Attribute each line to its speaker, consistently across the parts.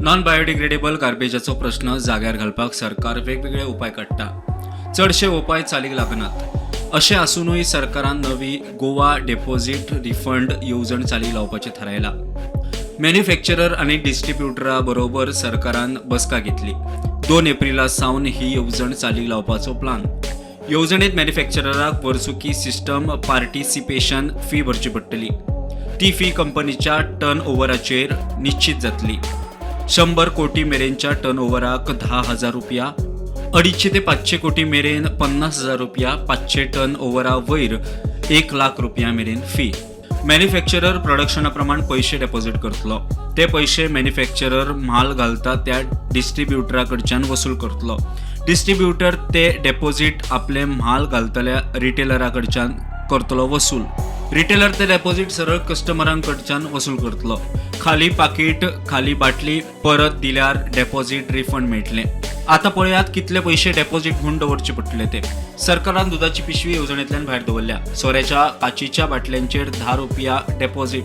Speaker 1: Non biodegradable गार्बेजाचो प्रश्न जाग्यार घालपाक सरकार वेगवेगळे उपाय काडटा. चडशे उपाय चालीक लागनात. अशें आसूनय सरकारान नवी गोवा डेपॉझिट रिफंड येवजण चालीक लावपाचें थारायलां. मॅन्युफॅक्चरर आनी डिस्ट्रिब्युटरा बरोबर सरकारान बसका घेतली. 2 एप्रिला सावन ही येवजण चालीक लावपाचो प्लान. येवजणेंत मॅन्युफॅक्चरराक वर्सुकी सिस्टम पार्टिसिपेशन फी भरची पडटली. ती फी कंपनीच्या टर्न ओव्हराचेर निश्चित जातली. 100 कोटी मेरेनच्या टर्न ओव्हराक 10,000 रुपया, 250 ते 500 कोटी मेरेन 50,000 रुपया, 500 टर्न ओव्हरा वयर 1 लाख रुपया मेरेन फी. मॅन्युफॅक्चरर प्रोडक्शना प्रमाण पैसे डेपॉझिट करतलो. ते पैसे मॅन्युफॅक्चरर म्हाल घालता त्या डिस्ट्रिब्युटरा कडच्यान वसूल करतलो. डिस्ट्रिब्युटर ते डेपॉझिट आपले म्हाल घालतल्या रिटेलरा कडच्यान करतलो वसूल. रिटेलर ते डेपॉझिट सरळ कस्टमरां कडच्यान वसूल करतलो. खाली पाकीट खाली बाटली परत दिल्यार डेपॉझिट रिफंड मेळटले. आता पळयात कितले पैसे डेपॉझिट म्हणून दवरचे पडटले ते. सरकारान दुधाची पिशवी येवजणेंतल्यान भायर दवरल्या. सोऱ्याच्या काचीच्या बाटल्यांचेर 10 रुपया डेपॉझिट,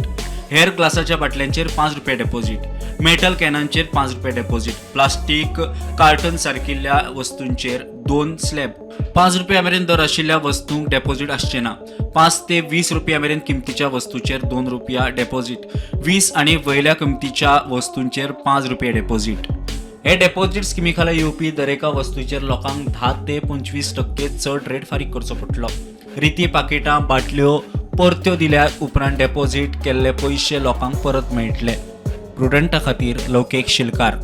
Speaker 1: हेर ग्लासाच्या बाटल्यांचेर 5 रुपया डेपॉझिट, मेटल कॅनांचेर 5 रुपया डेपॉझिट, प्लास्टीक कार्टन सारकिल्ल्या वस्तूंचेर 2 स्लॅब, 5 रुपया मेरेन दर आशिल्ल्या वस्तूंक डेपॉझिट आसचे ना. 5 ते 20 रुपया मेरेन किमतीच्या वस्तूंचेर 2 रुपया डेपॉझिट, 20 आनी वयल्या किमतीच्या वस्तूंचेर 5 रुपया डेपॉझिट. हे डेपॉझिट स्किमी खाला येवपी दरेका वस्तूचेर लोकांक 10 ते 25% चड रेट फारीक करचो पडटलो. रिती पाकिटां बाटल्यो परत्यो दिल्या उपरांत डेपॉझिट केल्ले पयशे लोकांक परत मेळटले. प्रुडंटा खातीर लोकेश शिलकार.